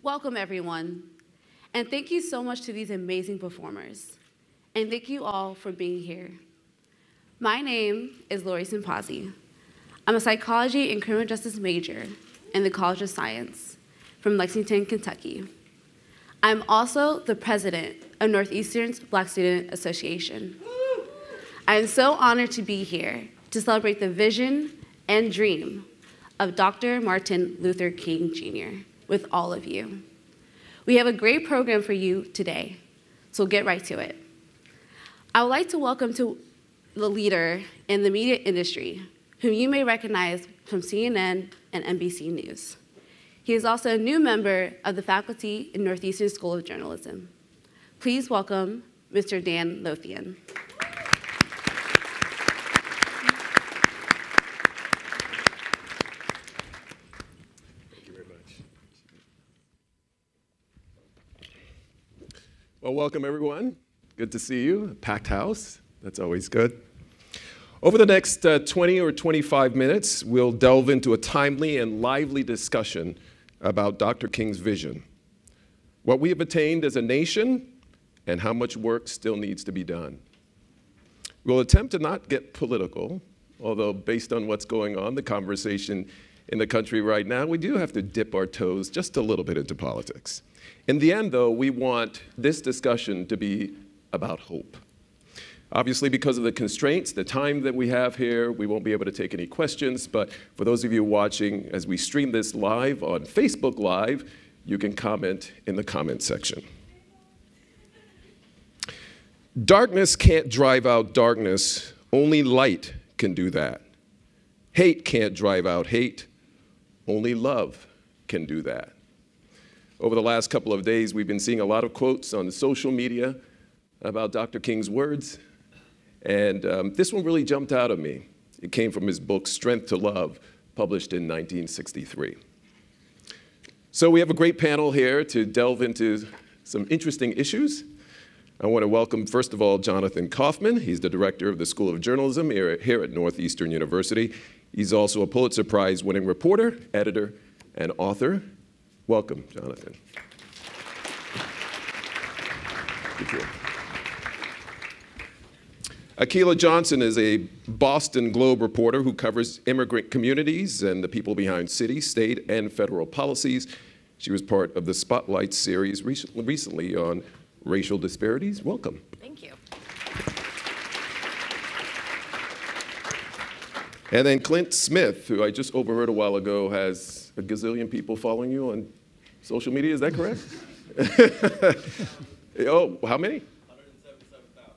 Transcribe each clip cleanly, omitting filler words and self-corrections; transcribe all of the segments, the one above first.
Welcome, everyone, and thank you so much to these amazing performers. And thank you all for being here. My name is Lori Simpazzi. I'm a psychology and criminal justice major in the College of Science from Lexington, Kentucky. I'm also the president of Northeastern's Black Student Association. I am so honored to be here to celebrate the vision and dream of Dr. Martin Luther King Jr. with all of you. We have a great program for you today, so get right to it. I would like to welcome to the leader in the media industry, whom you may recognize from CNN and NBC News. He is also a new member of the faculty in Northeastern School of Journalism. Please welcome Mr. Dan Lothian. Well, welcome everyone. Good to see you. Packed house. That's always good. Over the next 20 or 25 minutes, we'll delve into a timely and lively discussion about Dr. King's vision, what we have attained as a nation, and how much work still needs to be done. We'll attempt to not get political, although based on what's going on, the conversation in the country right now, we do have to dip our toes just a little bit into politics. In the end, though, we want this discussion to be about hope. Obviously, because of the constraints, the time that we have here, we won't be able to take any questions, but for those of you watching as we stream this live on Facebook Live, you can comment in the comment section. Darkness can't drive out darkness, only light can do that. Hate can't drive out hate, only love can do that. Over the last couple of days, we've been seeing a lot of quotes on social media about Dr. King's words, and this one really jumped out at me. It came from his book, Strength to Love, published in 1963. So we have a great panel here to delve into some interesting issues. I want to welcome, first of all, Jonathan Kaufman. He's the director of the School of Journalism here at Northeastern University. He's also a Pulitzer Prize-winning reporter, editor, and author. Welcome, Jonathan. Good to you. Akilah Johnson is a Boston Globe reporter who covers immigrant communities and the people behind city, state, and federal policies. She was part of the Spotlight series recently on racial disparities. Welcome. Thank you. And then Clint Smith, who I just overheard a while ago, has a gazillion people following you on social media. Is that correct? Oh, how many?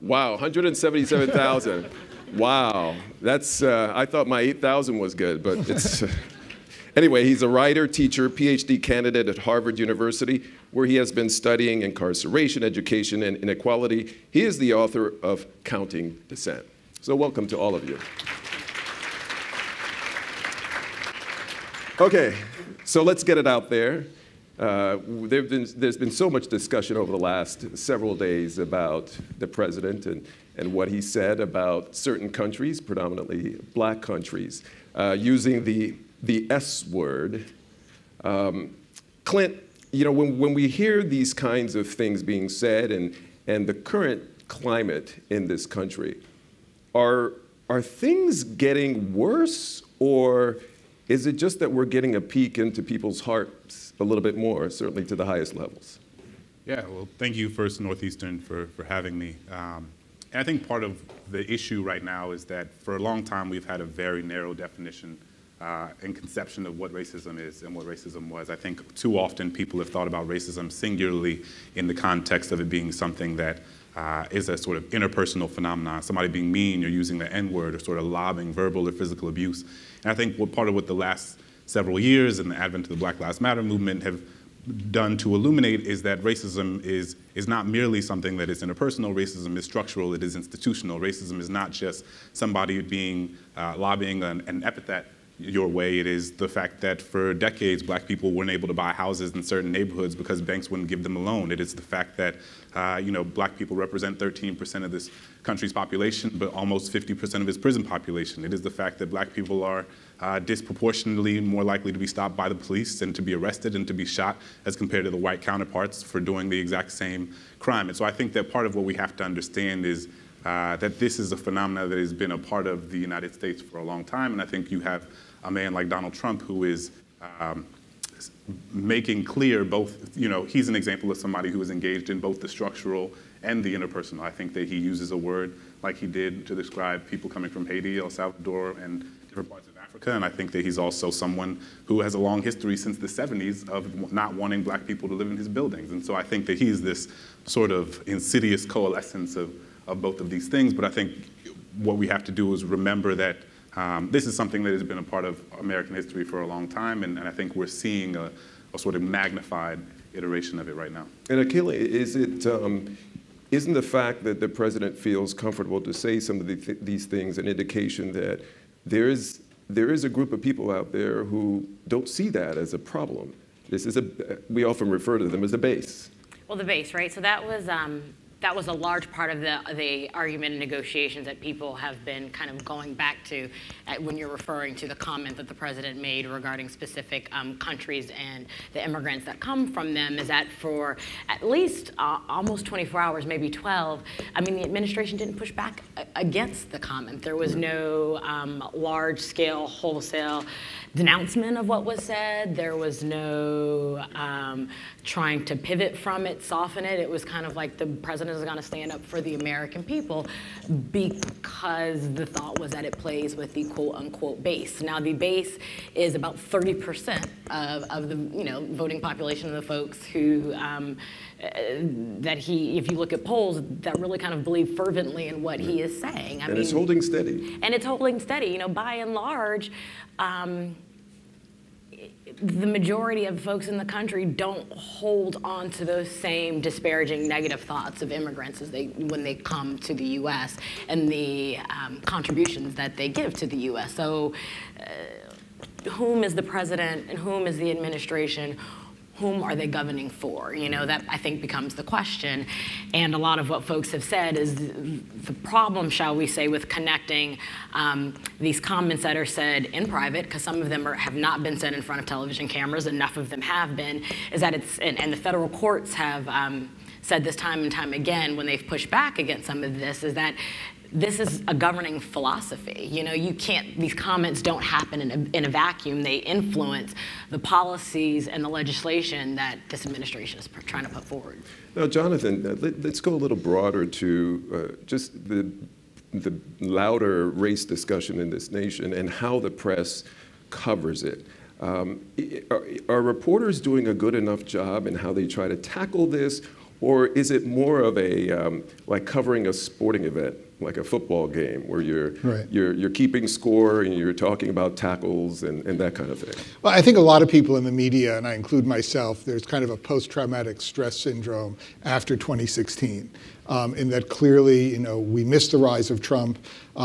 177,000. Wow, 177,000. Wow, that's, I thought my 8,000 was good, but it's, anyway, he's a writer, teacher, PhD candidate at Harvard University, where he has been studying incarceration, education, and inequality. He is the author of Counting Dissent. So welcome to all of you. Okay, so let's get it out there. There's been so much discussion over the last several days about the president and what he said about certain countries, predominantly black countries, using the S word. Clint, you know, when we hear these kinds of things being said and the current climate in this country, are things getting worse, or is it just that we're getting a peek into people's hearts a little bit more, certainly to the highest levels? Yeah, well, thank you first, Northeastern, for having me. And I think part of the issue right now is that for a long time we've had a very narrow definition and conception of what racism is and what racism was. I think too often people have thought about racism singularly in the context of it being something that is a sort of interpersonal phenomenon, somebody being mean or using the N-word or sort of lobbing verbal or physical abuse. And I think part of what the last several years and the advent of the Black Lives Matter movement have done to illuminate is that racism is not merely something that is interpersonal. Racism is structural, it is institutional. Racism is not just somebody being lobbying an epithet your way. It is the fact that for decades black people weren't able to buy houses in certain neighborhoods because banks wouldn't give them a loan. It is the fact that black people represent 13% of this country's population, but almost 50% of its prison population. It is the fact that black people are disproportionately more likely to be stopped by the police and to be arrested and to be shot as compared to the white counterparts for doing the exact same crime. And so I think that part of what we have to understand is that this is a phenomenon that has been a part of the United States for a long time. And I think you have a man like Donald Trump who is making clear both, he's an example of somebody who is engaged in both the structural and the interpersonal. I think that he uses a word like he did to describe people coming from Haiti, El Salvador, and different parts of Africa. And I think that he's also someone who has a long history since the 70s of not wanting black people to live in his buildings. And so I think that he's this sort of insidious coalescence of both of these things. But I think what we have to do is remember that this is something that has been a part of American history for a long time, and I think we're seeing a sort of magnified iteration of it right now. And Akilah, isn't the fact that the president feels comfortable to say some of these things an indication that there is a group of people out there who don't see that as a problem? We often refer to them as a base. Well, the base, right? So that was a large part of the argument and negotiations that people have been kind of going back to when you're referring to the comment that the president made regarding specific countries and the immigrants that come from them, is that for at least almost 24 hours, maybe 12, I mean, the administration didn't push back against the comment. There was no large-scale, wholesale denouncement of what was said. There was no trying to pivot from it, soften it. It was kind of like the president is going to stand up for the American people because the thought was that it plays with the quote-unquote base. Now, the base is about 30% of the voting population of the folks who that he, if you look at polls, that really kind of believe fervently in what he is saying. I mean, it's holding steady. And it's holding steady. By and large, the majority of folks in the country don't hold on to those same disparaging negative thoughts of immigrants when they come to the U.S. and the contributions that they give to the U.S. So whom is the president and whom is the administration? Whom are they governing for? That I think becomes the question. And a lot of what folks have said is the problem, shall we say, with connecting these comments that are said in private, because some of them have not been said in front of television cameras, enough of them have been, is that and the federal courts have said this time and time again when they've pushed back against some of this, is that this is a governing philosophy. You can't, these comments don't happen in a vacuum. They influence the policies and the legislation that this administration is trying to put forward. Now, Jonathan, let's go a little broader to just the louder race discussion in this nation and how the press covers it. Are reporters doing a good enough job in how they try to tackle this, or is it more of a like covering a sporting event, like a football game, where you're keeping score and you're talking about tackles and that kind of thing? Well, I think a lot of people in the media, and I include myself, there's kind of a post-traumatic stress syndrome after 2016. In that clearly, we missed the rise of Trump.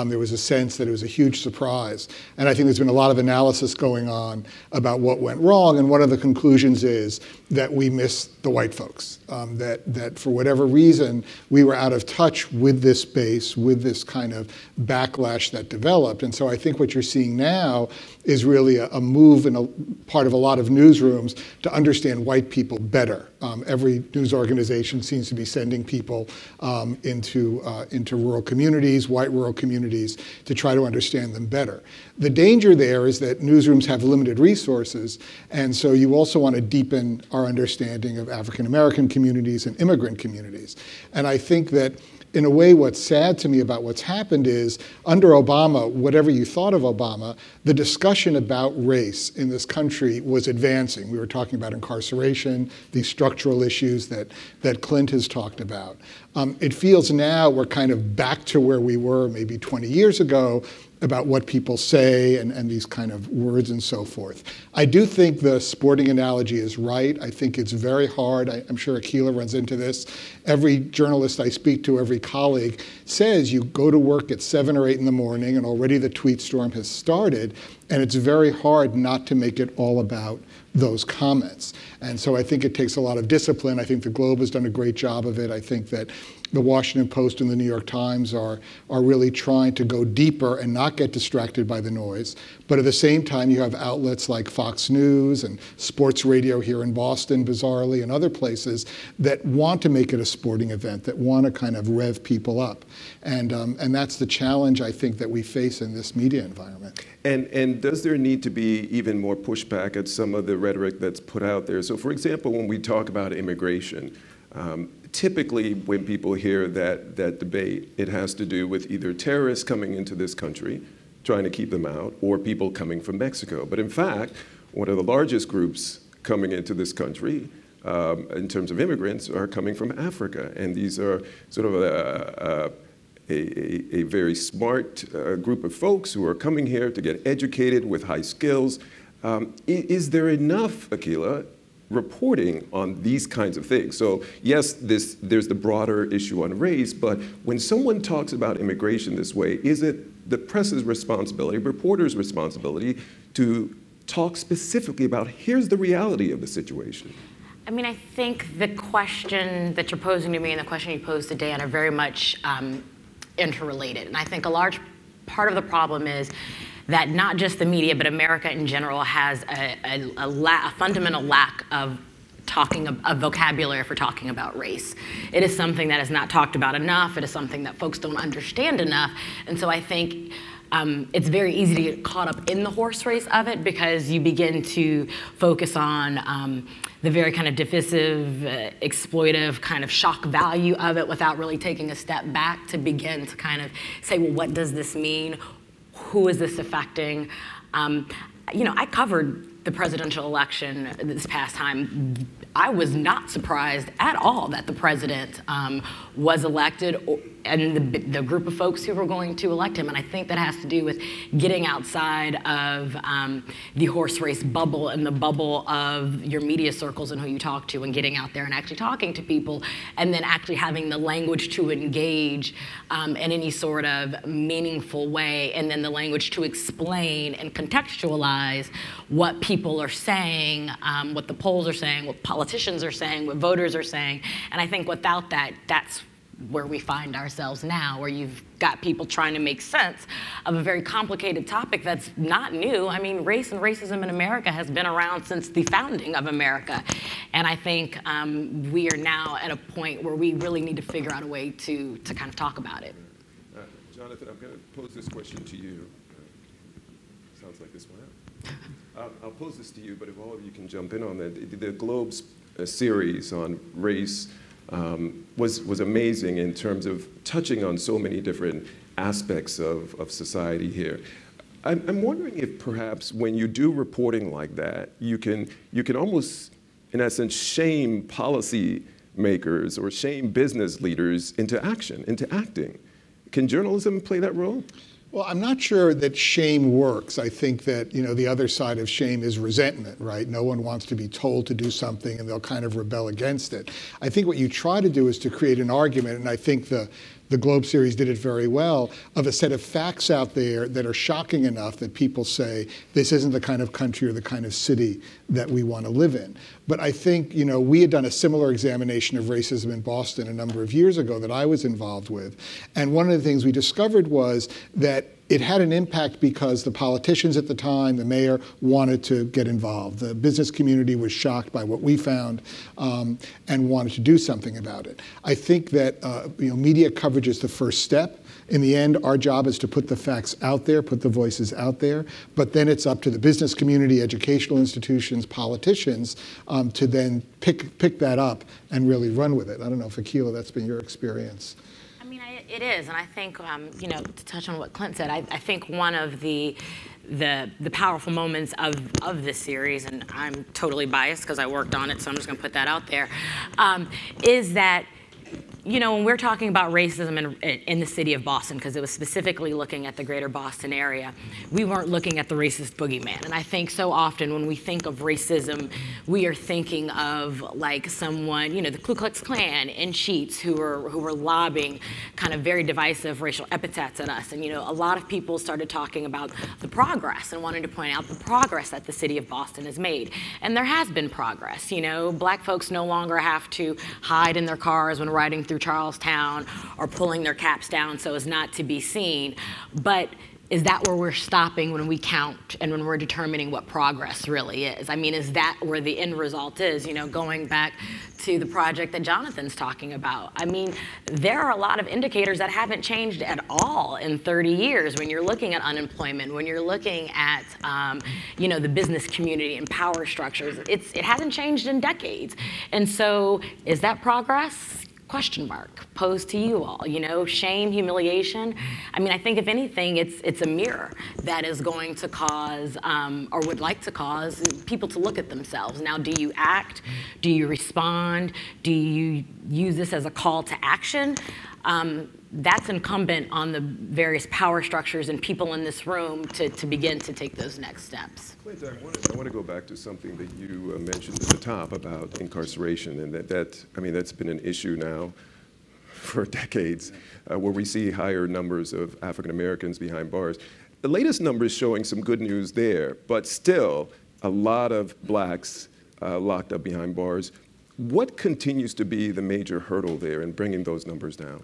There was a sense that it was a huge surprise. And I think there's been a lot of analysis going on about what went wrong. And one of the conclusions is that we missed the white folks, that for whatever reason, we were out of touch with this base, with this kind of backlash that developed. And so I think what you're seeing now is really a move in a part of a lot of newsrooms to understand white people better. Every news organization seems to be sending people into rural communities, white rural communities, to try to understand them better. The danger there is that newsrooms have limited resources, and so you also want to deepen our understanding of African American communities and immigrant communities. And I think that in a way, what's sad to me about what's happened is, under Obama, whatever you thought of Obama, the discussion about race in this country was advancing. We were talking about incarceration, these structural issues that Clint has talked about. It feels now we're kind of back to where we were maybe 20 years ago, about what people say and these kind of words and so forth. I do think the sporting analogy is right. I think it's very hard. I'm sure Akilah runs into this. Every journalist I speak to, every colleague, says you go to work at 7 or 8 in the morning and already the tweet storm has started, and it's very hard not to make it all about those comments. And so I think it takes a lot of discipline. I think the Globe has done a great job of it. I think that the Washington Post and the New York Times are really trying to go deeper and not get distracted by the noise. But at the same time, you have outlets like Fox News and sports radio here in Boston, bizarrely, and other places that want to make it a sporting event, that want to kind of rev people up. And that's the challenge, I think, that we face in this media environment. And does there need to be even more pushback at some of the rhetoric that's put out there? So for example, when we talk about immigration, typically when people hear that debate, it has to do with either terrorists coming into this country, trying to keep them out, or people coming from Mexico. But in fact, one of the largest groups coming into this country in terms of immigrants are coming from Africa. And these are sort of a very smart group of folks who are coming here to get educated with high skills. Is there enough, Akilah, reporting on these kinds of things? So yes, there's the broader issue on race, but when someone talks about immigration this way, is it the press's responsibility, reporters' responsibility, to talk specifically about here's the reality of the situation? I mean, I think the question that you're posing to me and the question you posed to Dan are very much interrelated. And I think a large part of the problem is that not just the media, but America in general has a fundamental lack of a vocabulary for talking about race. It is something that is not talked about enough. It is something that folks don't understand enough. And so I think it's very easy to get caught up in the horse race of it because you begin to focus on the very kind of divisive, exploitive kind of shock value of it without really taking a step back to begin to kind of say, well, what does this mean? Who is this affecting? You know, I covered the presidential election this past time. I was not surprised at all that the president was elected and the group of folks who were going to elect him. And I think that has to do with getting outside of the horse race bubble and the bubble of your media circles and who you talk to, and getting out there and actually talking to people, and then actually having the language to engage in any sort of meaningful way, and then the language to explain and contextualize what people are saying, what the polls are saying, what politicians are saying, what voters are saying. And I think without that, that's where we find ourselves now, where you've got people trying to make sense of a very complicated topic that's not new. I mean, race and racism in America has been around since the founding of America. And I think we are now at a point where we really need to figure out a way to kind of talk about it. Jonathan, I'm going to pose this question to you. Sounds like this one out. I'll pose this to you, but if all of you can jump in on that. The Globe's series on race was amazing in terms of touching on so many different aspects of society here. I'm wondering if perhaps when you do reporting like that, you can almost, in essence, shame policy makers or shame business leaders into action, into acting. Can journalism play that role? Well, I'm not sure that shame works. I think that, you know, the other side of shame is resentment, right? No one wants to be told to do something and they'll kind of rebel against it. I think what you try to do is to create an argument, and I think the Globe series did it very well, of a set of facts out there that are shocking enough that people say, this isn't the kind of country or the kind of city that we want to live in. But I think, you know, we had done a similar examination of racism in Boston a number of years ago that I was involved with. And one of the things we discovered was that it had an impact because the politicians at the time, the mayor, wanted to get involved. The business community was shocked by what we found and wanted to do something about it. I think that you know, media coverage is the first step. In the end, our job is to put the facts out there, put the voices out there, but then it's up to the business community, educational institutions, politicians to then pick that up and really run with it. I don't know, Fakila, that's been your experience. I mean, it is, and I think, you know, to touch on what Clint said, I think one of the powerful moments of this series, and I'm totally biased because I worked on it, so I'm just going to put that out there, is that, you know, when we're talking about racism in the city of Boston, because it was specifically looking at the greater Boston area, we weren't looking at the racist boogeyman. And I think so often when we think of racism, we are thinking of like someone, you know, the Ku Klux Klan in sheets who were lobbing kind of very divisive racial epithets at us. And, you know, a lot of people started talking about the progress and wanted to point out the progress that the city of Boston has made. And there has been progress. You know, black folks no longer have to hide in their cars when riding through Charlestown or pulling their caps down so as not to be seen. But is that where we're stopping when we count and when we're determining what progress really is? I mean, is that where the end result is? You know, going back to the project that Jonathan's talking about. I mean, there are a lot of indicators that haven't changed at all in 30 years when you're looking at unemployment, when you're looking at, you know, the business community and power structures. It hasn't changed in decades. And so is that progress? Question mark posed to you all, you know, shame, humiliation. I mean, I think if anything, it's a mirror that is going to cause, or would like to cause, people to look at themselves. Now, do you act? Do you respond? Do you use this as a call to action? That's incumbent on the various power structures and people in this room to begin to take those next steps. Clint, I want to go back to something that you mentioned at the top about incarceration, and I mean, that's been an issue now for decades, where we see higher numbers of African Americans behind bars. The latest numbers showing some good news there, but still a lot of blacks locked up behind bars. What continues to be the major hurdle there in bringing those numbers down?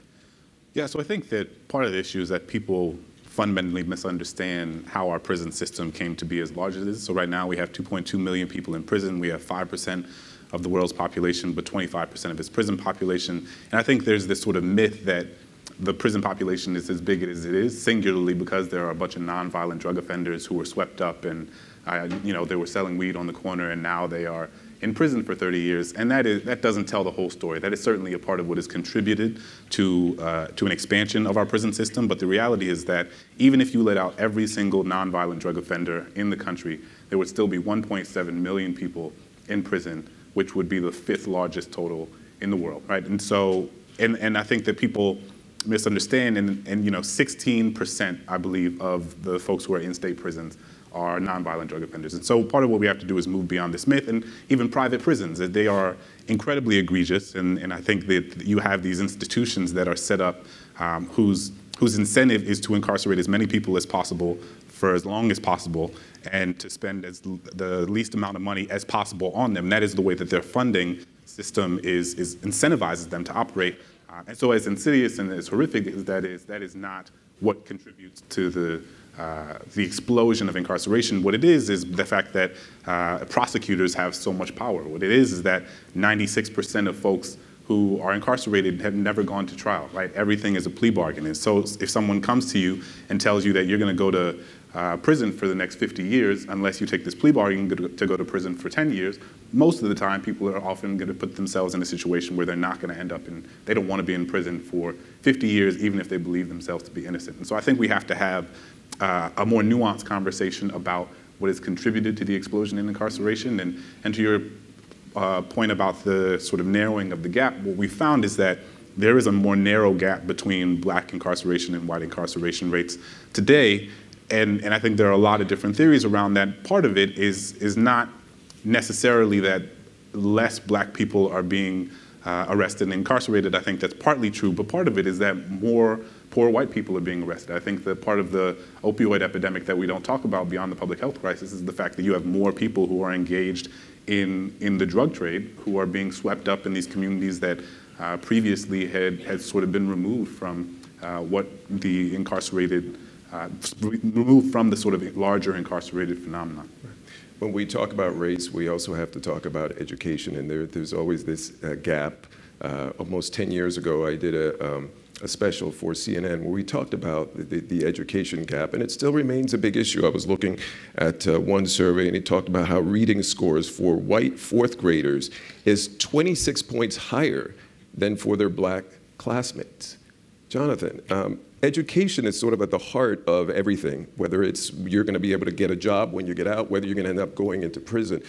Yeah, so I think that part of the issue is that people fundamentally misunderstand how our prison system came to be as large as it is. So right now we have 2.2 million people in prison. We have 5% of the world's population, but 25% of its prison population. And I think there's this sort of myth that the prison population is as big as it is, singularly because there are a bunch of nonviolent drug offenders who were swept up and they were selling weed on the corner, and now they are in prison for 30 years. And that doesn't tell the whole story. That is certainly a part of what has contributed to an expansion of our prison system. But the reality is that even if you let out every single nonviolent drug offender in the country, there would still be 1.7 million people in prison, which would be the 5th largest total in the world, right? And so, and I think that people misunderstand, and 16%, I believe, of the folks who are in state prisons are nonviolent drug offenders. And so part of what we have to do is move beyond this myth. And even private prisons, that they are incredibly egregious. And I think that you have these institutions that are set up whose incentive is to incarcerate as many people as possible for as long as possible and to spend the least amount of money as possible on them. That is the way that their funding system incentivizes them to operate. And so as insidious and as horrific as that is not what contributes to the explosion of incarceration. What it is the fact that prosecutors have so much power. What it is that 96% of folks who are incarcerated have never gone to trial, right? Everything is a plea bargain. And so if someone comes to you and tells you that you're going to go to prison for the next 50 years, unless you take this plea bargain to go to prison for 10 years, most of the time people are often going to put themselves in a situation where they're not going to end up they don't want to be in prison for 50 years, even if they believe themselves to be innocent. And so I think we have to have a more nuanced conversation about what has contributed to the explosion in incarceration. And to your point about the sort of narrowing of the gap, what we found is that there is a more narrow gap between black incarceration and white incarceration rates today. And I think there are a lot of different theories around that. Part of it is not necessarily that less black people are being arrested and incarcerated. I think that's partly true, but part of it is that more poor white people are being arrested. I think that part of the opioid epidemic that we don't talk about beyond the public health crisis is the fact that you have more people who are engaged in the drug trade, who are being swept up in these communities that previously had sort of been removed from what the incarcerated, removed from the sort of larger incarcerated phenomenon. When we talk about race, we also have to talk about education, and there's always this gap. Almost 10 years ago, I did a special for CNN where we talked about the education gap, and it still remains a big issue. I was looking at one survey, and it talked about how reading scores for white 4th graders is 26 points higher than for their black classmates. Jonathan, education is sort of at the heart of everything, whether it's you're going to be able to get a job when you get out, whether you're going to end up going into prison.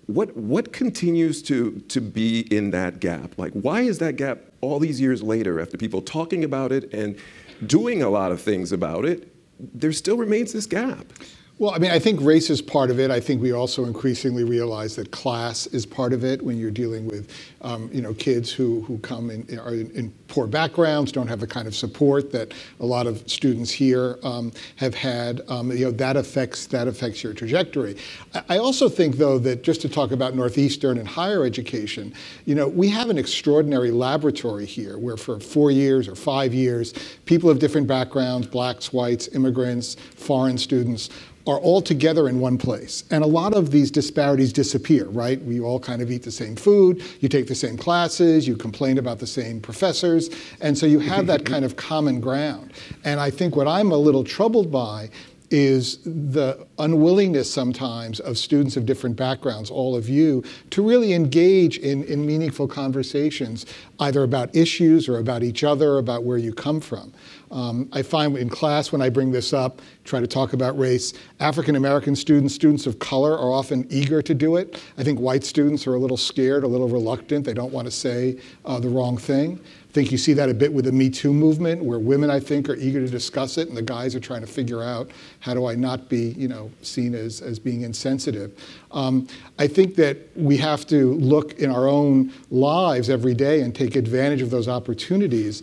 What continues to be in that gap? Like, why is that gap all these years later, after people talking about it and doing a lot of things about it, there still remains this gap? Well, I mean, I think race is part of it. I think we also increasingly realize that class is part of it when you're dealing with, kids who come are in poor backgrounds, don't have the kind of support that a lot of students here have had. That affects your trajectory. I also think, though, that just to talk about Northeastern and higher education, we have an extraordinary laboratory here where for 4 years or 5 years, people of different backgrounds, blacks, whites, immigrants, foreign students, are all together in one place. And a lot of these disparities disappear, right? We all kind of eat the same food, you take the same classes, you complain about the same professors, and so you have that kind of common ground. And I think what I'm a little troubled by is the unwillingness sometimes of students of different backgrounds, all of you, to really engage in meaningful conversations, either about issues or about each other, about where you come from. I find in class when I bring this up, try to talk about race, African American students of color are often eager to do it. I think white students are a little scared, a little reluctant. They don't want to say the wrong thing. I think you see that a bit with the Me Too movement, where women, I think, are eager to discuss it, and the guys are trying to figure out, how do I not be, seen as being insensitive? I think that we have to look in our own lives every day and take advantage of those opportunities,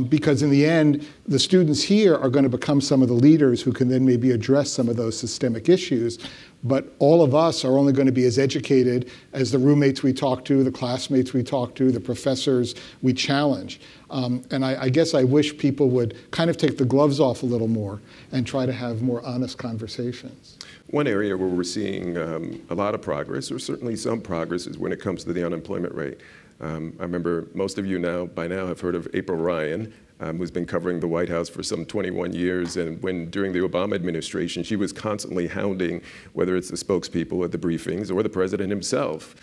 because in the end, the students here are going to become some of the leaders who can then maybe address some of those systemic issues. but all of us are only going to be as educated as the roommates we talk to, the classmates we talk to, the professors we challenge. And I guess I wish people would kind of take the gloves off a little more and try to have more honest conversations. One area where we're seeing a lot of progress, or certainly some progress, is when it comes to the unemployment rate. I remember most of you by now have heard of April Ryan, who's been covering the White House for some 21 years. And during the Obama administration, she was constantly hounding, whether it's the spokespeople at the briefings or the president himself.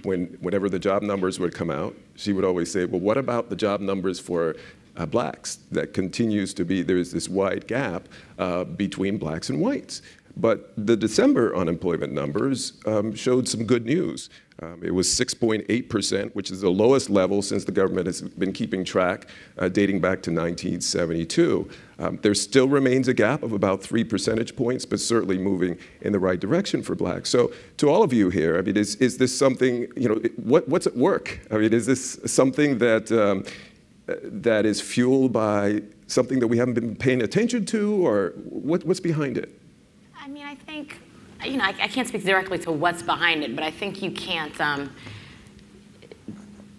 Whenever the job numbers would come out, she would always say, well, what about the job numbers for blacks? That continues to be, there's this wide gap between blacks and whites. But the December unemployment numbers showed some good news. It was 6.8%, which is the lowest level since the government has been keeping track, dating back to 1972. There still remains a gap of about 3 percentage points, but certainly moving in the right direction for blacks. So to all of you here, I mean, is this something, what's at work? I mean, is this something that, that is fueled by something that we haven't been paying attention to, or what's behind it? I mean, I think, I can't speak directly to what's behind it, but I think you can't, I'm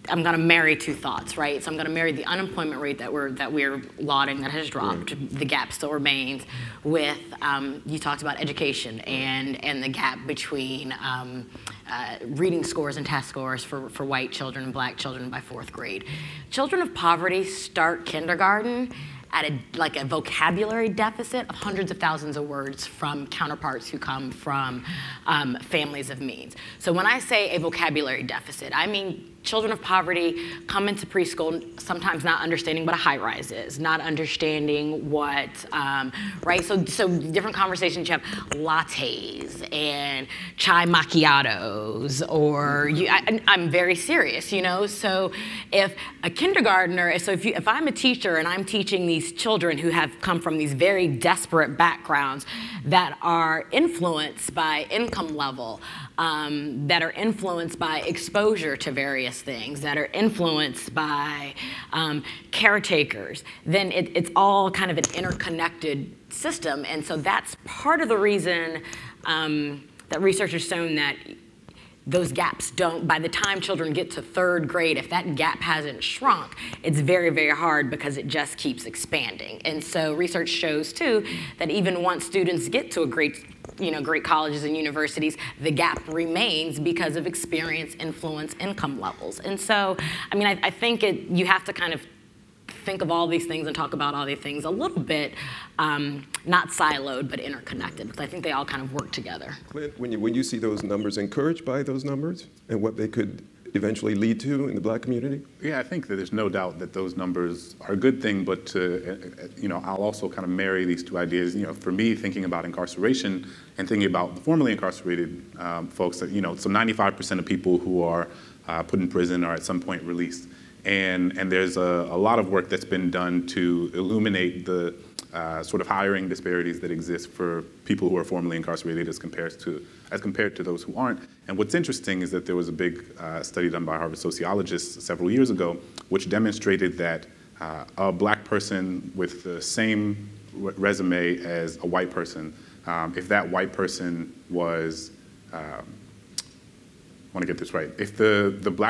going to marry two thoughts, right? So I'm going to marry the unemployment rate that we're lauding that has dropped, the gap still remains, with, you talked about education and the gap between reading scores and test scores for white children and black children by 4th grade. Children of poverty start kindergarten at a vocabulary deficit of hundreds of thousands of words from counterparts who come from families of means. So when I say a vocabulary deficit, I mean children of poverty come into preschool sometimes not understanding what a high-rise is, not understanding what, right? So different conversations you have, lattes and chai macchiatos, or I'm very serious, So if a kindergartner, if I'm a teacher and I'm teaching these children who have come from these very desperate backgrounds that are influenced by income level, that are influenced by exposure to various things, that are influenced by caretakers, then it's all kind of an interconnected system. And so that's part of the reason that research has shown that those gaps don't, by the time children get to 3rd grade, if that gap hasn't shrunk, it's very, very hard because it just keeps expanding. And so research shows too that even once students get to a great colleges and universities, the gap remains because of experience, influence, income levels. And so, I mean, I think you have to kind of think of all these things and talk about all these things a little bit, not siloed, but interconnected, because I think they all kind of work together. Clint, when you see those numbers, encouraged by those numbers and what they could eventually lead to in the black community? Yeah, I think that there's no doubt that those numbers are a good thing, but I'll also kind of marry these two ideas. For me, thinking about incarceration and thinking about the formerly incarcerated folks, so 95% of people who are put in prison are at some point released. And there's a lot of work that's been done to illuminate the sort of hiring disparities that exist for people who are formerly incarcerated as compared to those who aren't. And what's interesting is that there was a big study done by Harvard sociologists several years ago, which demonstrated that a black person with the same resume as a white person, if that white person was I want to get this right. If the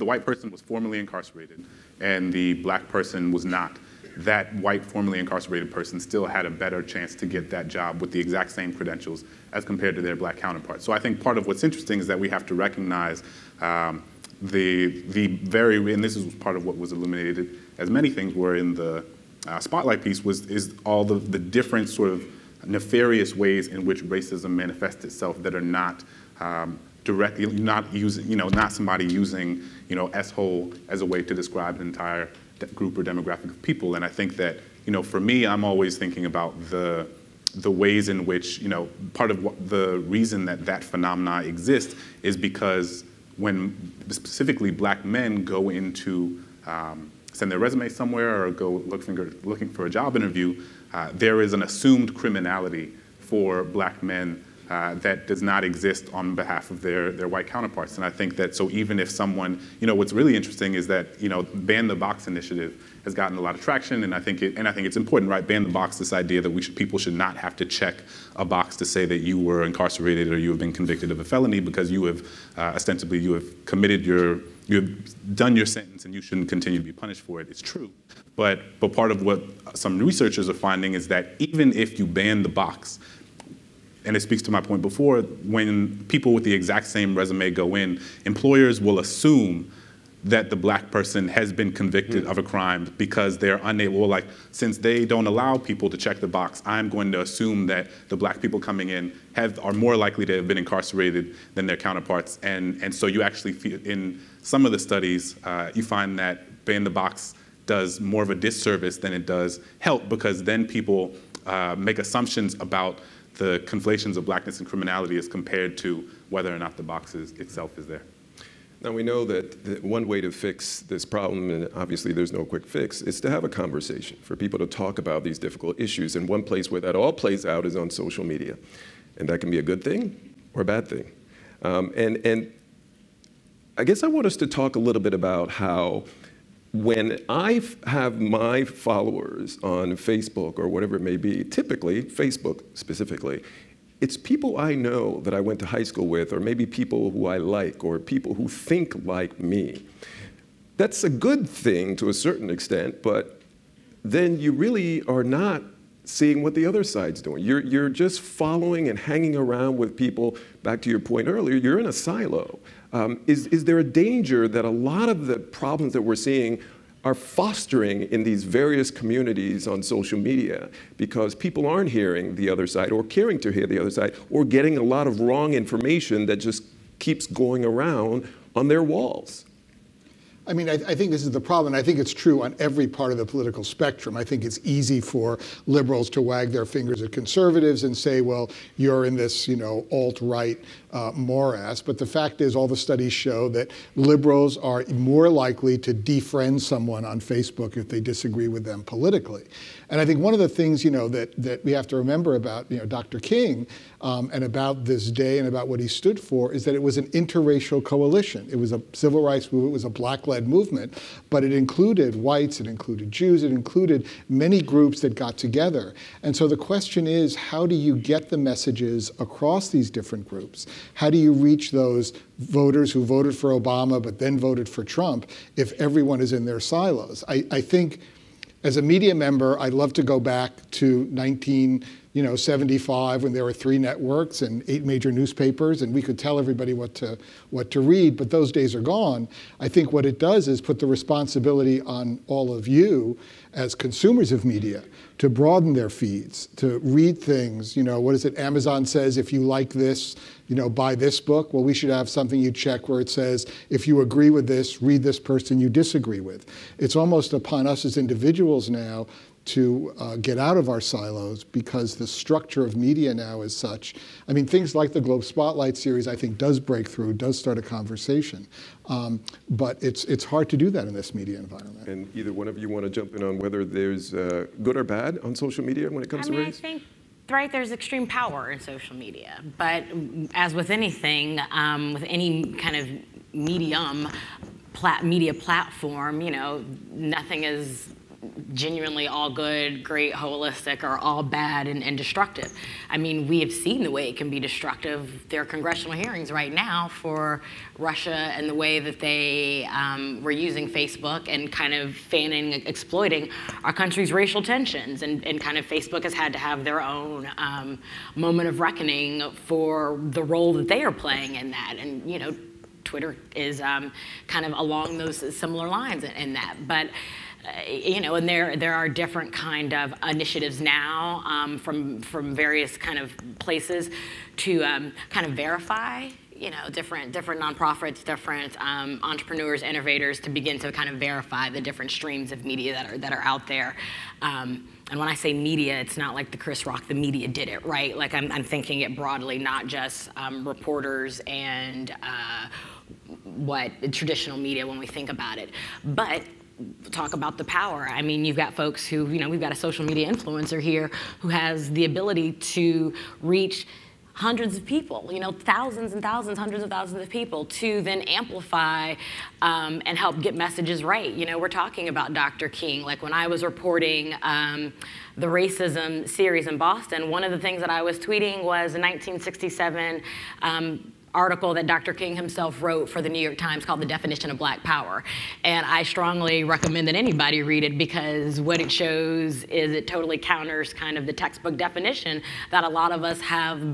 white person was formerly incarcerated and the black person was not, that white formerly incarcerated person still had a better chance to get that job with the exact same credentials as compared to their black counterparts. So I think part of what's interesting is that we have to recognize and this is part of what was illuminated, as many things were in the spotlight piece, is all the different sort of nefarious ways in which racism manifests itself that are not directly, not somebody using, S-hole as a way to describe an entire group or demographic of people. And I think that, for me, I'm always thinking about the ways in which, part of the reason that phenomena exists is because when specifically black men go into send their resume somewhere or go looking for a job interview, there is an assumed criminality for black men that does not exist on behalf of their white counterparts. And I think that, so even if someone, what's really interesting is that, Ban the Box initiative has gotten a lot of traction, and I think it's important, right? Ban the Box, this idea that people should not have to check a box to say that you were incarcerated or you have been convicted of a felony because you have ostensibly you have committed you have done your sentence and you shouldn't continue to be punished for it. It's true, but part of what some researchers are finding is that even if you ban the box, and it speaks to my point before, when people with the exact same resume go in, employers will assume that the black person has been convicted of a crime because they're unable, like, since they don't allow people to check the box, I'm going to assume that the black people coming in are more likely to have been incarcerated than their counterparts. And so you actually feel, in some of the studies, you find that Ban the Box does more of a disservice than it does help, because then people make assumptions about the conflations of blackness and criminality as compared to whether or not the box itself is there. Now, we know that one way to fix this problem, and obviously there's no quick fix, is to have a conversation, for people to talk about these difficult issues. And one place where that all plays out is on social media. And that can be a good thing or a bad thing. And I guess I want us to talk a little bit about how when I have my followers on Facebook or whatever it may be, typically, Facebook specifically, it's people I know that I went to high school with, or maybe people who I like, or people who think like me. That's a good thing to a certain extent, but then you really are not seeing what the other side's doing. You're just following and hanging around with people. Back to your point earlier, you're in a silo. Is there a danger that a lot of the problems that we're seeing are fostering in these various communities on social media because people aren't hearing the other side or caring to hear the other side, or getting a lot of wrong information that just keeps going around on their walls? I mean, I think this is the problem. I think it's true on every part of the political spectrum. I think it's easy for liberals to wag their fingers at conservatives and say, well, you're in this, alt-right morass. But the fact is, all the studies show that liberals are more likely to defriend someone on Facebook if they disagree with them politically. And I think one of the things, that we have to remember about, Dr. King and about this day and about what he stood for is that it was an interracial coalition. It was a civil rights movement, it was a black-led movement, but it included whites, it included Jews, it included many groups that got together. And so the question is, how do you get the messages across these different groups? How do you reach those voters who voted for Obama but then voted for Trump if everyone is in their silos? I think, as a media member, I'd love to go back to 1975 when there were 3 networks and 8 major newspapers, and we could tell everybody what to read, but those days are gone. I think what it does is put the responsibility on all of you as consumers of media to broaden their feeds, to read things. What is it? Amazon says, if you like this, buy this book. Well, we should have something you check where it says, if you agree with this, read this person you disagree with. It's almost upon us as individuals now to get out of our silos, because the structure of media now is such. I mean, things like the Globe Spotlight series, I think, does break through, does start a conversation. But it's hard to do that in this media environment. And either one of you want to jump in on whether there's good or bad on social media when it comes to race? I think, right, there's extreme power in social media. But as with anything, with any kind of media platform, nothing is genuinely all good, great, holistic, or all bad and destructive. I mean, we have seen the way it can be destructive. There are congressional hearings right now for Russia and the way that they were using Facebook and kind of fanning, exploiting our country's racial tensions. And kind of Facebook has had to have their own moment of reckoning for the role that they are playing in that. And, Twitter is kind of along those similar lines in that. But and there are different kind of initiatives now from various kind of places to kind of verify, different nonprofits, different entrepreneurs, innovators, to begin to kind of verify the different streams of media that are out there. And when I say media, it's not like the Chris Rock, the media did it, right? Like I'm thinking it broadly, not just reporters and traditional media when we think about it, but talk about the power. I mean, you've got folks who, we've got a social media influencer here who has the ability to reach hundreds of people, thousands and thousands, hundreds of thousands of people to then amplify and help get messages right. We're talking about Dr. King. Like when I was reporting the racism series in Boston, one of the things that I was tweeting was a 1967 article that Dr. King himself wrote for the New York Times called The Definition of Black Power. And I strongly recommend that anybody read it, because what it shows is it totally counters kind of the textbook definition that a lot of us have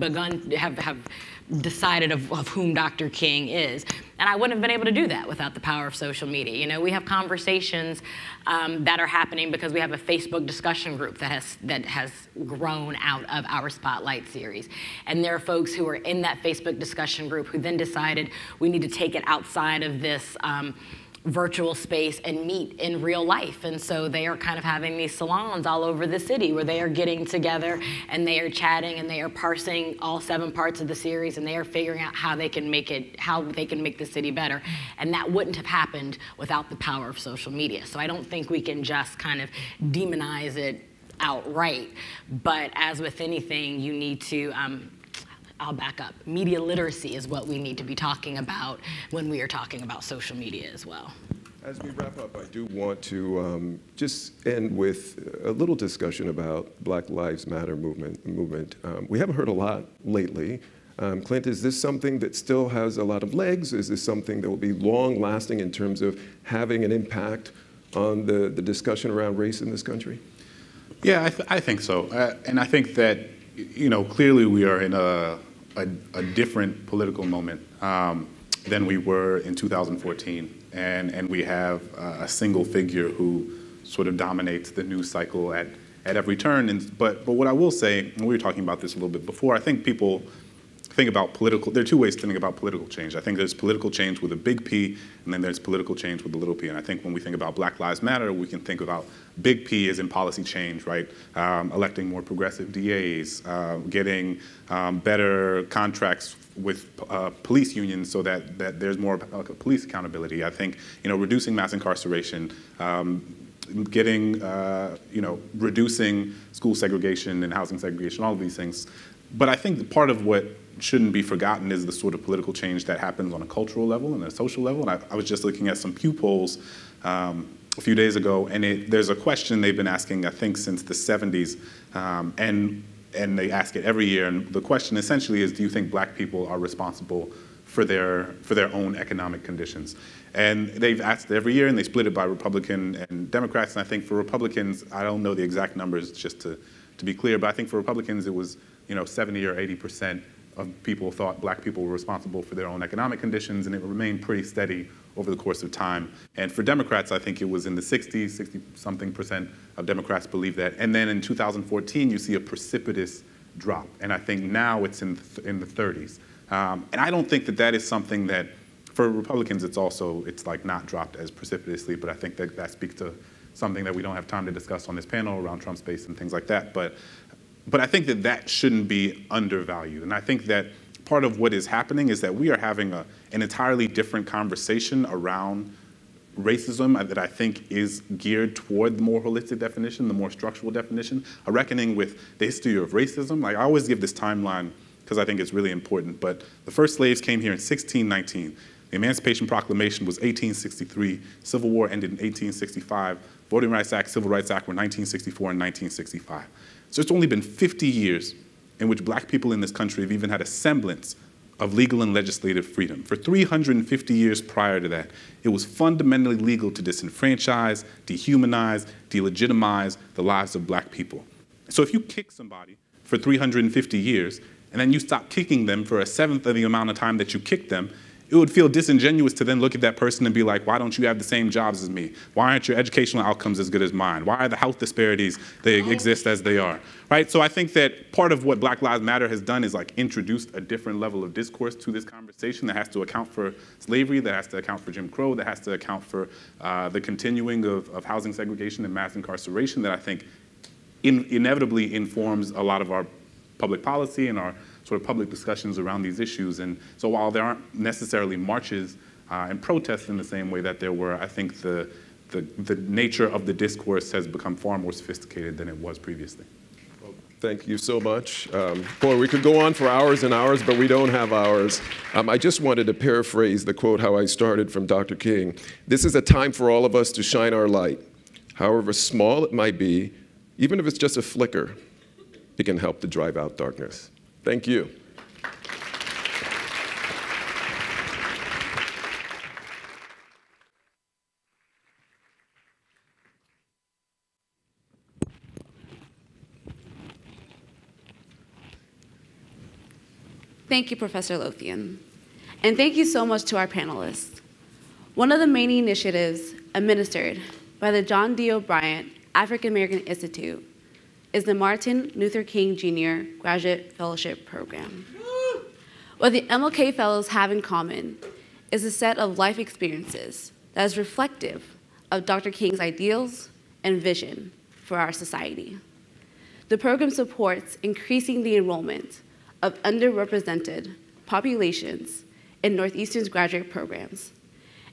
decided of whom Dr. King is. And I wouldn't have been able to do that without the power of social media. We have conversations that are happening because we have a Facebook discussion group that has grown out of our Spotlight series. And there are folks who are in that Facebook discussion group who then decided we need to take it outside of this virtual space and meet in real life. And so they are kind of having these salons all over the city where they are getting together and they are chatting and they are parsing all 7 parts of the series, and they are figuring out how they can make the city better. And that wouldn't have happened without the power of social media. So I don't think we can just kind of demonize it outright. But as with anything, you need to I'll back up. Media literacy is what we need to be talking about when we are talking about social media as well. As we wrap up, I do want to just end with a little discussion about Black Lives Matter movement. We haven't heard a lot lately. Clint, is this something that still has a lot of legs? Is this something that will be long-lasting in terms of having an impact on the discussion around race in this country? Yeah, I think so. And I think that, clearly we are in a different political moment than we were in 2014. And we have a single figure who sort of dominates the news cycle at every turn. But what I will say, and we were talking about this a little bit before, I think people think about there are 2 ways to think about political change. I think there's political change with a big P, and then there's political change with a little p. And I think when we think about Black Lives Matter, we can think about big P as in policy change, right? Electing more progressive DAs, getting better contracts with police unions so that there's more police accountability. I think, reducing mass incarceration, reducing school segregation and housing segregation, all of these things. But I think part of what shouldn't be forgotten is the sort of political change that happens on a cultural level and a social level. And I was just looking at some Pew polls a few days ago, and there's a question they've been asking, I think, since the 70s, and they ask it every year. And the question essentially is, do you think Black people are responsible for their own economic conditions? And they've asked it every year, and they split it by Republican and Democrats. And I think for Republicans, I don't know the exact numbers, just to be clear, but I think for Republicans it was 70 or 80% of people thought Black people were responsible for their own economic conditions, and it remained pretty steady over the course of time. And for Democrats, I think it was in the 60-something% of Democrats believe that. And then in 2014, you see a precipitous drop. And I think now it's in the 30s. And I don't think that is something that, for Republicans, it's like not dropped as precipitously, but I think that speaks to something that we don't have time to discuss on this panel around Trump's base and things like that. But I think that shouldn't be undervalued. And I think that part of what is happening is that we are having an entirely different conversation around racism that I think is geared toward the more holistic definition, the more structural definition, a reckoning with the history of racism. Like, I always give this timeline because I think it's really important. But the first slaves came here in 1619. The Emancipation Proclamation was 1863. Civil War ended in 1865. Voting Rights Act, Civil Rights Act were 1964 and 1965. So it's only been 50 years in which Black people in this country have even had a semblance of legal and legislative freedom. For 350 years prior to that, it was fundamentally legal to disenfranchise, dehumanize, delegitimize the lives of Black people. So if you kick somebody for 350 years, and then you stop kicking them for a seventh of the amount of time that you kicked them, it would feel disingenuous to then look at that person and be like, why don't you have the same jobs as me? Why aren't your educational outcomes as good as mine? Why are the health disparities, they exist as they are, right? So I think that part of what Black Lives Matter has done is like introduced a different level of discourse to this conversation that has to account for slavery, that has to account for Jim Crow, that has to account for the continuing of housing segregation and mass incarceration that I think inevitably informs a lot of our public policy and our sort of public discussions around these issues. And so while there aren't necessarily marches and protests in the same way that there were, I think the nature of the discourse has become far more sophisticated than it was previously. Well, Thank you so much. Boy, we could go on for hours and hours, but we don't have hours. I just wanted to paraphrase the quote how I started from Dr. King. This is a time for all of us to shine our light. However small it might be, even if it's just a flicker, it can help to drive out darkness. Thank you. Thank you, Professor Lothian. And thank you so much to our panelists. One of the main initiatives administered by the John D. O'Brien African American Institute is the Martin Luther King Jr. Graduate Fellowship Program. What the MLK Fellows have in common is a set of life experiences that is reflective of Dr. King's ideals and vision for our society. The program supports increasing the enrollment of underrepresented populations in Northeastern's graduate programs,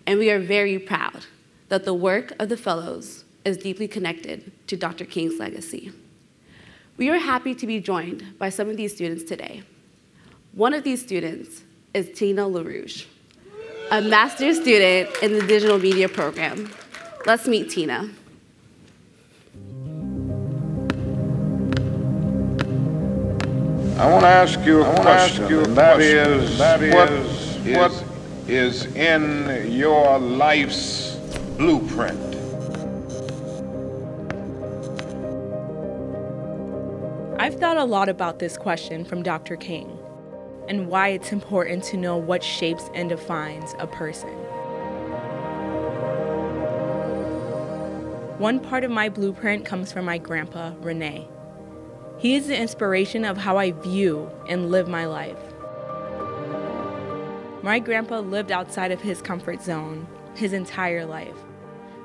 and we are very proud that the work of the fellows is deeply connected to Dr. King's legacy. We are happy to be joined by some of these students today. One of these students is Tina LaRouge, a master's student in the digital media program. Let's meet Tina. I want to ask you a question, and that is, what is in your life's blueprint? I've thought a lot about this question from Dr. King and why it's important to know what shapes and defines a person. One part of my blueprint comes from my grandpa, Rene. He is the inspiration of how I view and live my life. My grandpa lived outside of his comfort zone his entire life,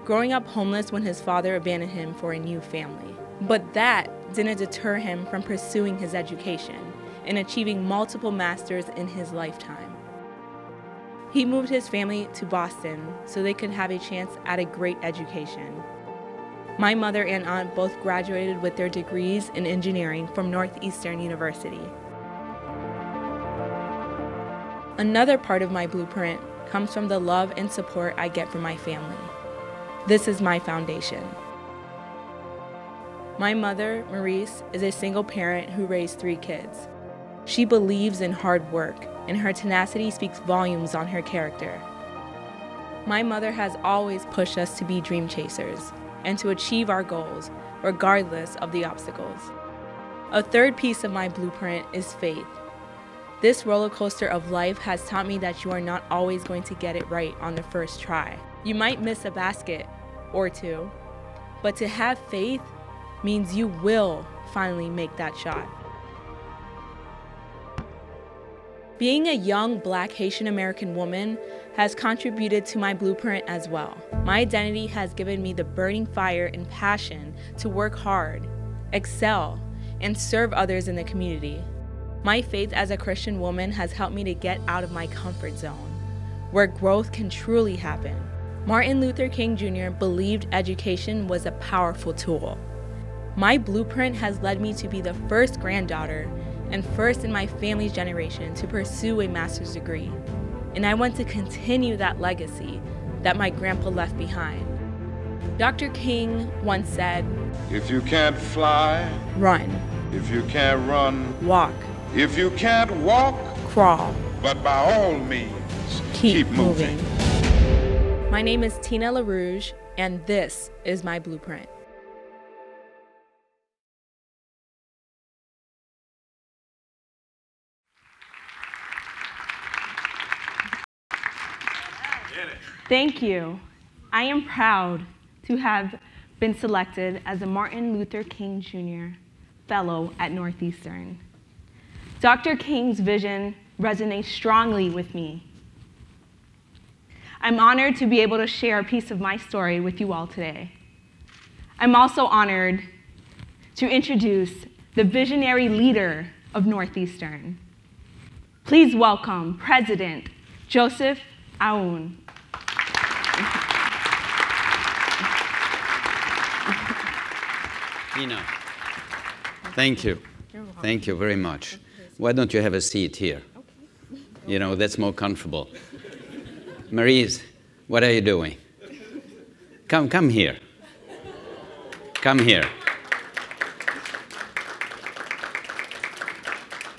growing up homeless when his father abandoned him for a new family. But that didn't deter him from pursuing his education and achieving multiple masters in his lifetime. He moved his family to Boston so they could have a chance at a great education. My mother and aunt both graduated with their degrees in engineering from Northeastern University. Another part of my blueprint comes from the love and support I get from my family. This is my foundation. My mother, Maurice, is a single parent who raised 3 kids. She believes in hard work, and her tenacity speaks volumes on her character. My mother has always pushed us to be dream chasers and to achieve our goals, regardless of the obstacles. A third piece of my blueprint is faith. This roller coaster of life has taught me that you are not always going to get it right on the first try. You might miss a basket or 2, but to have faith means you will finally make that shot. Being a young Black Haitian American woman has contributed to my blueprint as well. My identity has given me the burning fire and passion to work hard, excel, and serve others in the community. My faith as a Christian woman has helped me to get out of my comfort zone, where growth can truly happen. Martin Luther King Jr. believed education was a powerful tool. My blueprint has led me to be the first granddaughter and first in my family's generation to pursue a master's degree. And I want to continue that legacy that my grandpa left behind. Dr. King once said, If you can't fly, run. if you can't run, Walk. if you can't walk, Crawl. but by all means, Keep moving. My name is Tina LaRouge, and this is my blueprint. Thank you. I am proud to have been selected as a Martin Luther King Jr. Fellow at Northeastern. Dr. King's vision resonates strongly with me. I'm honored to be able to share a piece of my story with you all today. I'm also honored to introduce the visionary leader of Northeastern. Please welcome President Joseph Aoun. Thank you. Thank you very much. Why don't you have a seat here? Okay. You know, that's more comfortable. Maryse, what are you doing? Come here. Come here.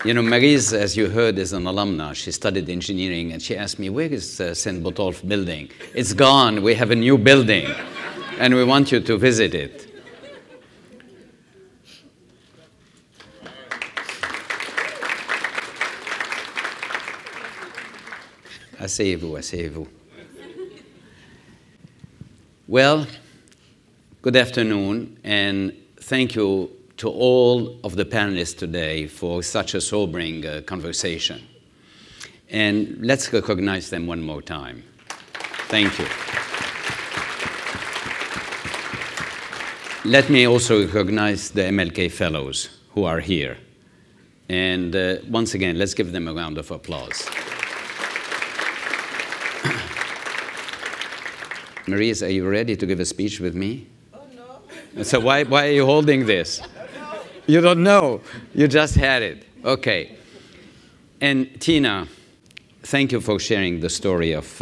You know, Maryse, as you heard, is an alumna. She studied engineering, and she asked me, where is St. Botolph building? It's gone. We have a new building, and we want you to visit it. Asseyez-vous, asseyez-vous. Well, good afternoon, and thank you to all of the panelists today for such a sobering conversation. And let's recognize them one more time. Thank you. Let me also recognize the MLK Fellows who are here. And once again, let's give them a round of applause. Maryse, are you ready to give a speech with me? Oh, no. So why are you holding this? No. You don't know. You just had it. Okay. And Tina, thank you for sharing the story of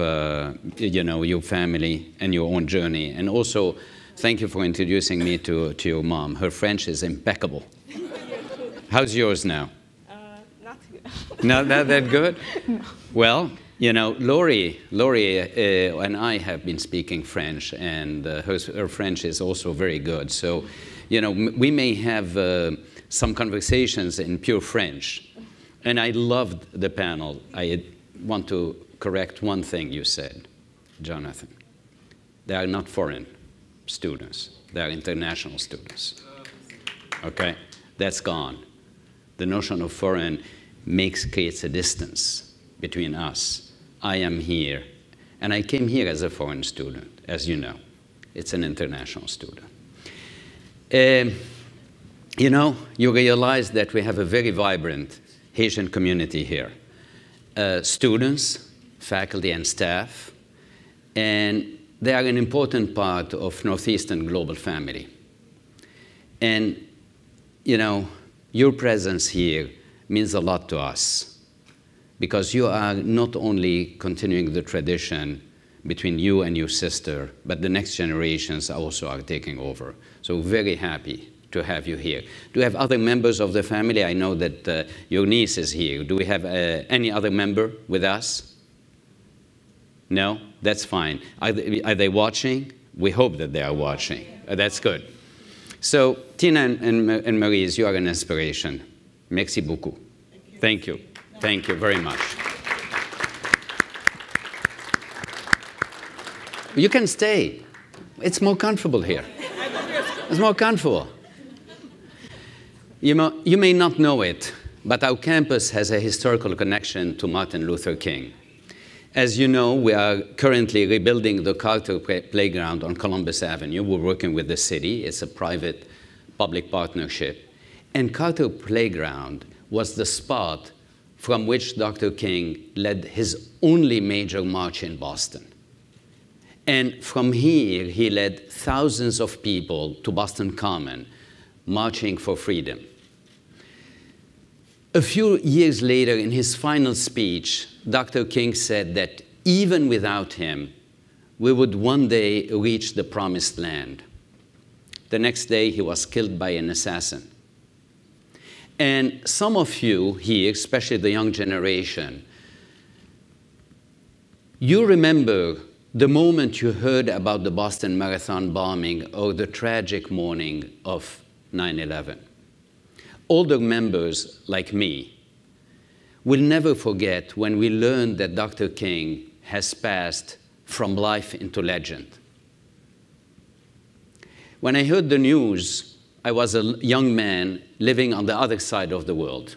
your family and your own journey. And also, thank you for introducing me to your mom. Her French is impeccable. How's yours now? Not good. Not that good? No. Well, you know, Lori and I have been speaking French, and her French is also very good. So, you know, we may have some conversations in pure French. And I loved the panel. I want to correct one thing you said, Jonathan. They are not foreign students. They are international students. Okay? That's gone. The notion of foreign creates a distance between us. I am here, and I came here as a foreign student, as you know. It's an international student. You know, you realize that we have a very vibrant Haitian community here. Students, faculty, and staff, and they are an important part of Northeastern global family. And, you know, your presence here means a lot to us, because you are not only continuing the tradition between you and your sister, but the next generations also are taking over. So very happy to have you here. Do we have other members of the family? I know that your niece is here. Do we have any other member with us? No? That's fine. Are they watching? We hope that they are watching. That's good. So Tina and Maryse, you are an inspiration. Merci beaucoup. Thank you. Thank you very much. You can stay. It's more comfortable here. It's more comfortable. You may not know it, but our campus has a historical connection to Martin Luther King. As you know, we are currently rebuilding the Carter Playground on Columbus Avenue. We're working with the city. It's a private-public partnership. And Carter Playground was the spot from which Dr. King led his only major march in Boston. And from here, he led thousands of people to Boston Common, marching for freedom. A few years later, in his final speech, Dr. King said that even without him, we would one day reach the promised land. The next day, he was killed by an assassin. And some of you here, especially the young generation, you remember the moment you heard about the Boston Marathon bombing or the tragic morning of 9/11. Older members like me will never forget when we learned that Dr. King has passed from life into legend. When I heard the news, I was a young man living on the other side of the world.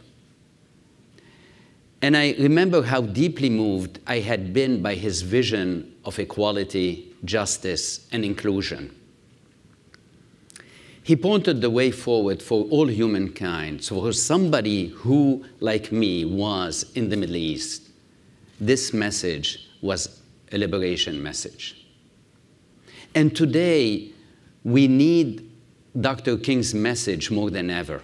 And I remember how deeply moved I had been by his vision of equality, justice, and inclusion. He pointed the way forward for all humankind. So for somebody who, like me, was in the Middle East, this message was a liberation message. And today, we need Dr. King's message more than ever.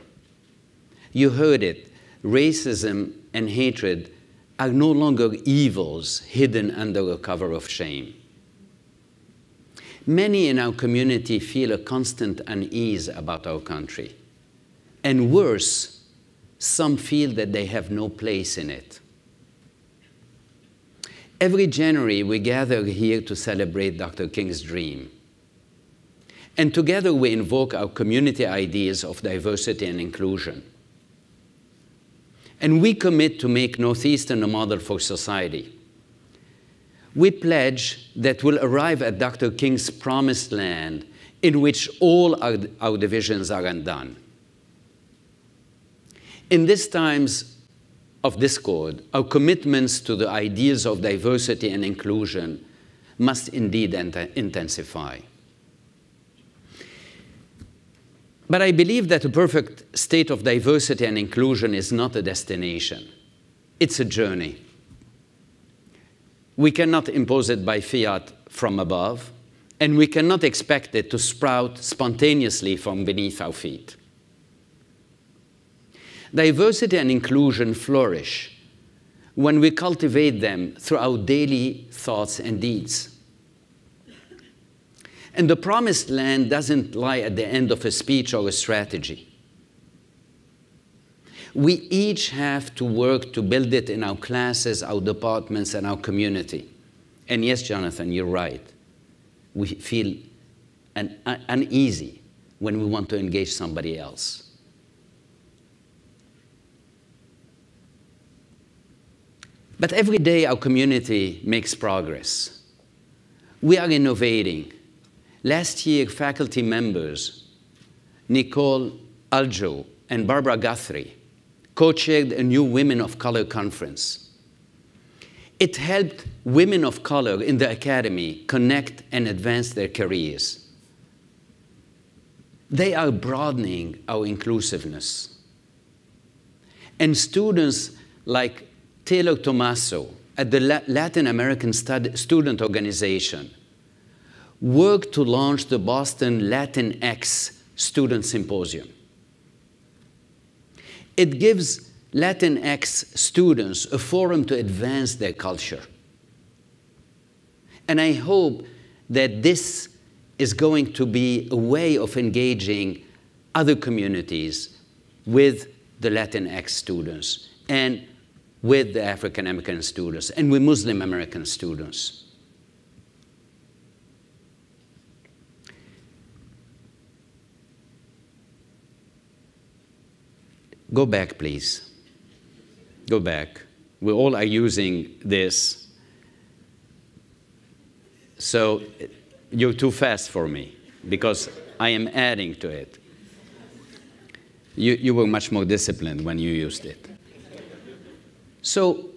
You heard it. Racism and hatred are no longer evils hidden under a cover of shame. Many in our community feel a constant unease about our country. And worse, some feel that they have no place in it. Every January, we gather here to celebrate Dr. King's dream. And together we invoke our community ideas of diversity and inclusion. And we commit to make Northeastern a model for society. We pledge that we'll arrive at Dr. King's promised land in which all our divisions are undone. In these times of discord, our commitments to the ideas of diversity and inclusion must indeed intensify. But I believe that a perfect state of diversity and inclusion is not a destination. It's a journey. We cannot impose it by fiat from above, and we cannot expect it to sprout spontaneously from beneath our feet. Diversity and inclusion flourish when we cultivate them through our daily thoughts and deeds. And the promised land doesn't lie at the end of a speech or a strategy. We each have to work to build it in our classes, our departments, and our community. And yes, Jonathan, you're right. We feel uneasy when we want to engage somebody else. But every day our community makes progress. We are innovating. Last year, faculty members, Nicole Aljo and Barbara Guthrie, co-chaired a new Women of Color conference. It helped women of color in the academy connect and advance their careers. They are broadening our inclusiveness. And students like Taylor Tomaso at the Latin American Student Organization worked to launch the Boston Latinx Student Symposium. It gives Latinx students a forum to advance their culture. And I hope that this is going to be a way of engaging other communities with the Latinx students and with the African American students and with Muslim American students. Go back, please. Go back. We all are using this. So you're too fast for me because I am adding to it. You were much more disciplined when you used it. So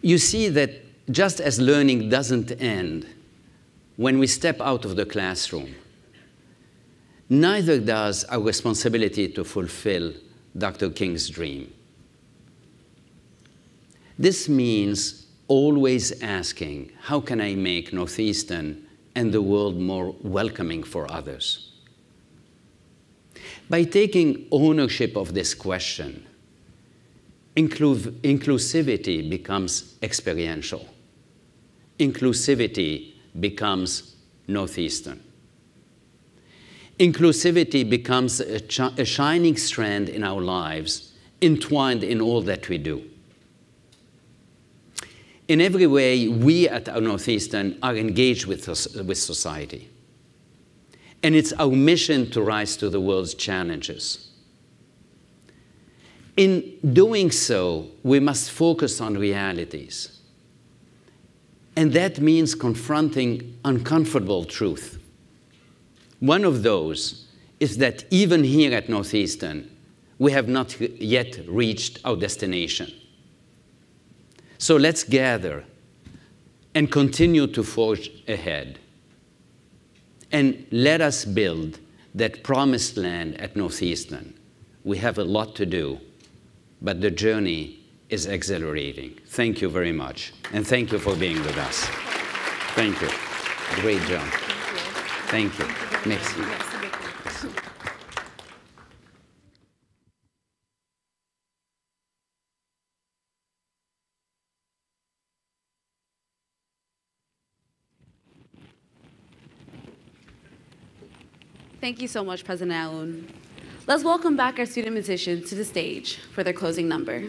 you see that just as learning doesn't end when we step out of the classroom, neither does our responsibility to fulfill Dr. King's dream. This means always asking, how can I make Northeastern and the world more welcoming for others? By taking ownership of this question, inclusivity becomes experiential. Inclusivity becomes Northeastern. Inclusivity becomes a shining strand in our lives, entwined in all that we do. In every way, we at our Northeastern are engaged with society. And it's our mission to rise to the world's challenges. In doing so, we must focus on realities. And that means confronting uncomfortable truth. One of those is that even here at Northeastern, we have not yet reached our destination. So let's gather and continue to forge ahead. And let us build that promised land at Northeastern. We have a lot to do, but the journey is exhilarating. Thank you very much. And thank you for being with us. Thank you. Great job. Thank you. Merci. Thank you so much, President Aoun. Let's welcome back our student musicians to the stage for their closing number.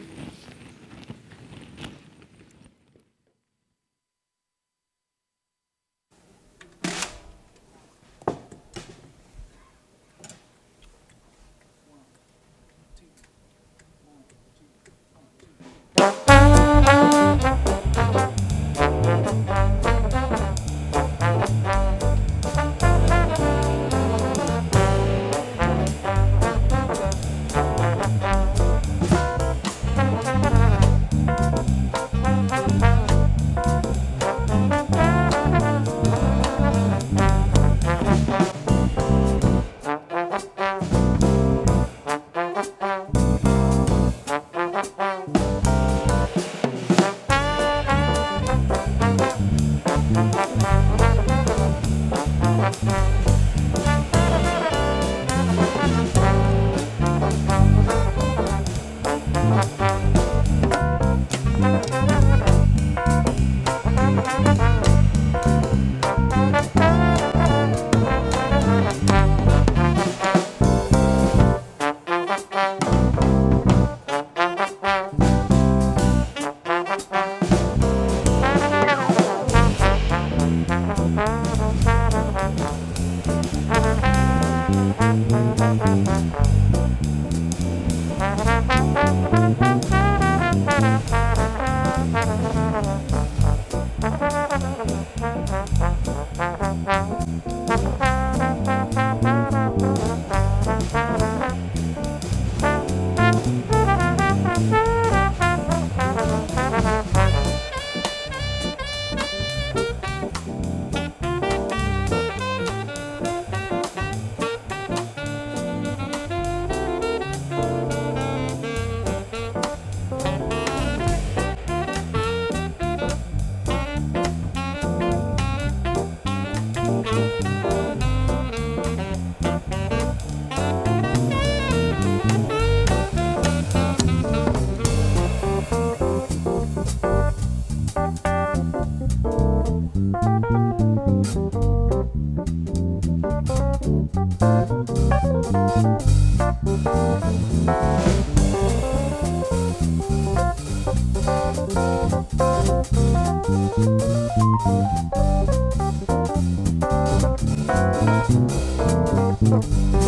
Thank you.